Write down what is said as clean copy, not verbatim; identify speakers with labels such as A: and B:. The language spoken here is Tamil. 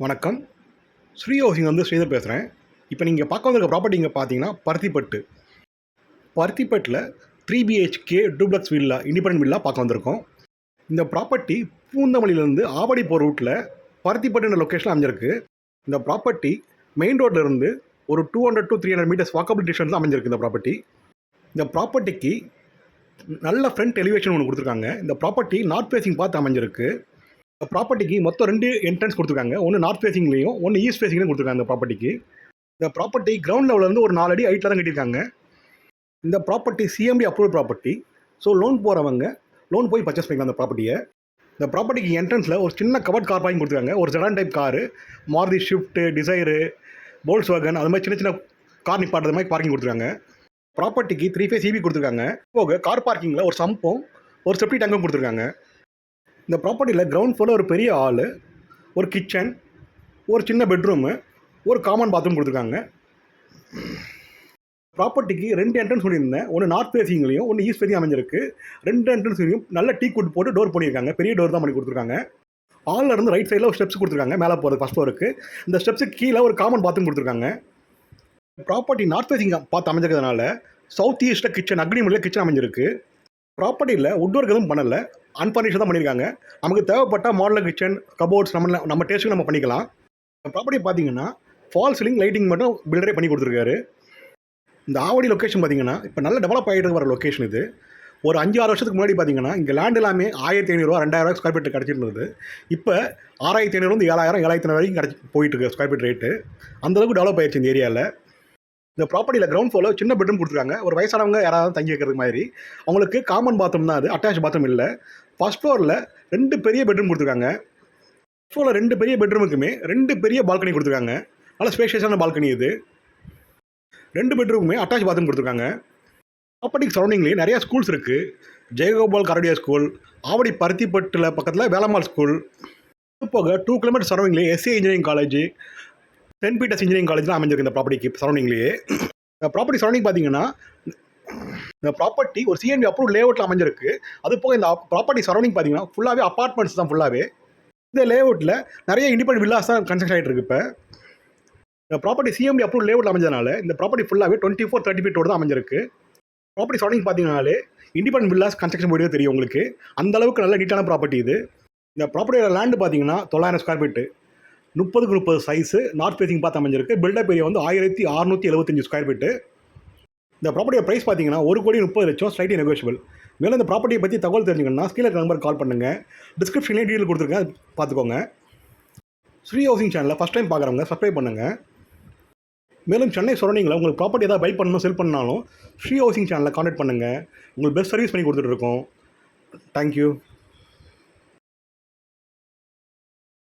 A: வணக்கம். ஸ்ரீ ஹவுசிங் வந்து ஸ்ரீதர் பேசுகிறேன். இப்போ நீங்கள் பார்க்க வந்திருக்க ப்ராப்பர்ட்டி இங்கே பார்த்தீங்கன்னா பருத்திப்பட்டு. பருத்திப்பட்டில் 3 BHK duplex villa, independent villa பார்க்க வந்திருக்கோம். இந்த ப்ராப்பர்ட்டி பூந்தமல்லியிலேருந்து ஆவடி போகிற ரூட்டில் பருத்திப்பட்டுன்ற லொக்கேஷனில் அமைஞ்சிருக்கு. இந்த ப்ராப்பர்ட்டி மெயின் ரோட்லேருந்து ஒரு 200 to 300 மீட்டர்ஸ் வாக்கபிள் டிஸ்டன்ஸில் அமைஞ்சிருக்கு இந்த ப்ராப்பர்ட்டி. இந்த ப்ராப்பர்ட்டிக்கு நல்ல ஃப்ரண்ட் எலிவேஷன் ஒன்று கொடுத்துருக்காங்க. இந்த ப்ராப்பர்ட்டி நார்த் ஃபேஸிங் பார்த்து அமைஞ்சிருக்கு. ப்ராப்பர்ட்டிக்கு மொத்தம் 2 என்ட்ரன்ஸ் கொடுத்துருக்காங்க. ஒன்று நார்த் ஃபேஸிங்லேயும் ஒன்று ஈஸ்ட் ஃபேஸிங்லையும் கொடுத்துருக்காங்க. இந்த ப்ராப்பர்ட்டிக்கு இந்த ப்ராப்பர்ட்டி கிரவுண்ட் லெவலேருந்து ஒரு 4 அடி ஹைட்டில் தான் கட்டியிருக்காங்க. இந்த property CMD approval property. So loan போகிறவங்க லோன் போய் பர்ச்சேஸ் பண்ணிக்கலாம் அந்த ப்ராப்பர்ட்டியை. இந்த ப்ராப்பர்ட்டிக்கு என்ட்ரன்ஸில் ஒரு சின்ன கவர்ட் கார் பார்க்கிங் கொடுத்துருக்காங்க. ஒரு sedan type car, Maruti Swift, Dzire, போல்ஸ்வாகன், அது மாதிரி சின்ன சின்ன கார் நிப்பாட்டுறது மாதிரி பார்க்கிங் கொடுத்துருக்காங்க. ப்ராப்பர்ட்டிக்கு 3 ஃபேஸ் இபி கொடுத்துருக்காங்க. போக கார் பார்க்கிங்கில் ஒரு சம்பும் ஒரு செப்டி டேங்கும் கொடுத்துருக்காங்க. இந்த ப்ராப்பர்ட்டியில் கிரவுண்ட் ஃப்ளோரில் ஒரு பெரிய ஹாலு, ஒரு கிச்சன், ஒரு சின்ன பெட்ரூமு, ஒரு காமன் பாத்ரூம் கொடுத்துருக்காங்க. ப்ராப்பர்ட்டிக்கு 2 என்ட்ரன்ஸ் பண்ணியிருந்தேன். ஒன்று நார்த் ஃபேஸிங்லையும் ஒன்று ஈஸ்ட் ஃபேஸிங் அமைஞ்சிருக்கு. 2 என்ட்ரன்ஸ்லையும் நல்ல டீ குட் போட்டு டோர் பண்ணியிருக்காங்க. பெரிய டோர் தான் பண்ணி கொடுத்துருக்காங்க. ஹாலில் இருந்து ரைட் சைடில் ஒரு ஸ்டெப்ஸ் கொடுத்துருக்காங்க மேலே போகிறது ஃபஸ்ட் ஃப்ளோருக்கு. இந்த ஸ்டெப்ஸுக்கு கீழே ஒரு காமன் பாத்ரூம் கொடுத்துருக்காங்க. ப்ராப்பர்ட்டி நார்த் ஃபேஸிங் பார்த்து அமைஞ்சிருக்கிறதுனால சவுத் ஈஸ்ட்டில் கிச்சன், அக்னிமலையில் கிச்சன் அமைஞ்சிருக்கு. ப்ராப்பர்ட்டியில் வுட் ஒர்க் எதுவும் பண்ணலை, அன்ஃபர்னிஷ்டாக தான் பண்ணியிருக்காங்க. நமக்கு தேவைப்பட்ட மாடலர் கிச்சன், கபோர்ட்ஸ் நம்ம டேஸ்ட்டுக்கு நம்ம பண்ணிக்கலாம். ப்ராப்பர்ட்டி பார்த்தீங்கன்னா ஃபால் சீலிங் லைட்டிங் மட்டும் பில்டரே பண்ணி கொடுத்துருக்காரு. இந்த ஆவடி லொக்கேஷன் பார்த்தீங்கன்னா இப்போ நல்ல டெவலப் ஆகிட்டு வர லொக்கேஷன் இது. ஒரு 5-6 வருஷத்துக்கு முன்னாடி பார்த்தீங்கன்னா இங்கே லேண்ட் எல்லாமே 1500 ரூபா 2000 ஸ்கொயர் ஃபீட் கிடச்சிருந்தது. இப்போ 6500 7,000 7,500 வரைக்கும் போயிட்டுருக்கு ஸ்கொயர் ஃபீட் ரேட்டு. அந்தளவுக்கு டெவலப் ஆயிடுச்சு இந்த ஏரியாவில். இந்த ப்ராப்பர்ட்டியில் கிரவுண்ட் ஃப்ளோரில் சின்ன பெட்ரூம் கொடுத்துருக்காங்க. ஒரு வயசானவங்க யாராவது தங்கி வைக்கிறது மாதிரி. அவங்களுக்கு காமன் பாத்ரூம் தான், அது அட்டாச் பாத்ரூம் இல்லை. ஃபர்ஸ்ட் ஃப்ளோரில் 2 பெரிய பெட்ரூம் கொடுத்துருக்காங்க. ஃப்ளோரில் 2 பெரிய பெட்ரூமுக்குமே 2 பெரிய பால்கனி கொடுத்துருக்காங்க. நல்ல ஸ்பேஷியஸான பால்கனி இது. 2 பெட்ரூமுமே அட்டாச் பாத்ரூம் கொடுத்துருக்காங்க. ப்ராப்பர்ட்டிக்கு சரௌண்டிங்லேயே நிறையா ஸ்கூல்ஸ் இருக்குது. ஜெயகோபால் கரடியா ஸ்கூல், ஆவடி பருத்திப்பட்டில் பக்கத்தில் வேலம்மாள் ஸ்கூல், இது போக 2 கிலோமீட்டர் சரௌண்டிங்லேயே SA engineering college, Saint Peter's engineering காலேஜ்லாம் அமைஞ்சிருக்கு இந்த ப்ராப்பர்ட்டிக்கு சரௌண்டிங்லேயே. இந்த ப்ராப்பர்ட்டி சரௌண்டிங் பார்த்தீங்கன்னா இந்த ப்ராப்பர்ட்டி ஒரு சிஎன்டி அப்ரூவ் லேஅவுட்டில் அமைஞ்சிருக்கு. அது போக இந்த ப்ராப்பர்ட்டி சரௌண்டிங் பார்த்தீங்கன்னா ஃபுல்லாகவே அப்பார்ட்மெண்ட்ஸ் தான். ஃபுல்லாகவே இந்த லேஅவுட்டில் நிறைய இண்டிபெண்டன்ட் வில்லாஸ் தான் கன்ஸ்ட்ரக்ஷன் ஆகிட்டு இருக்கு. இப்போ இந்த ப்ராப்பர்ட்டி சிஎம்டி அப்ரூவ் லேஅவுட்டில் அமைஞ்சதுனால இந்த ப்ராப்பர்ட்டி ஃபுல்லாகவே 24-30 ஃபீட்டோடு தான் அமைஞ்சிருக்கு. ப்ராப்பர்ட்டி சரௌண்டிங் பார்த்தீங்கன்னாலே இண்டிபெண்டன்ட் வில்லாஸ் கன்ஸ்ட்ரக்ஷன் போய்ட்டு தெரியும் உங்களுக்கு. அந்த அளவுக்கு நல்ல நீட்டான ப்ராப்பர்ட்டி இது. இந்த ப்ராப்பர்ட்டியோட லேண்டு பார்த்தீங்கன்னா 900 square feet, 30x30 size, north facing பார்த்து அமைஞ்சிருக்கு. பில்டப் ஏரியா வந்து 1675 ஸ்கொயர் ஃபீட்டு. இந்த ப்ராப்பர்ட்டியோட ப்ரைஸ் பார்த்தீங்கன்னா 1,30,00,000, ஸ்லைட்லி நெகோஷியபிள். மேலும் இந்த ப்ராப்பர்ட்டியை பற்றி தகவல் தெரிஞ்சுக்கணும்னா ஸ்கீழ நம்பர் கால் பண்ணுங்கள். டிஸ்கிரிப்ஷன்லேயே டீட்டெயில் கொடுத்துருக்கேன், பார்த்துக்கோங்க. ஸ்ரீ ஹவுசிங் சேனலில் ஃபஸ்ட் டைம் பார்க்குறவங்க சப்ஸ்கிரைப் பண்ணுங்கள். மேலும் சென்னை சரௌண்டிங்கில் உங்களுக்கு ப்ராப்பர்ட்டி ஏதாவது பை பண்ணணும், செல் பண்ணாலும் ஸ்ரீ ஹவுசிங் சேனலில் கான்டாக்ட் பண்ணுங்கள். உங்களுக்கு பெஸ்ட் சர்வீஸ் பண்ணி கொடுத்துட்ருக்கோம். தேங்க்யூ.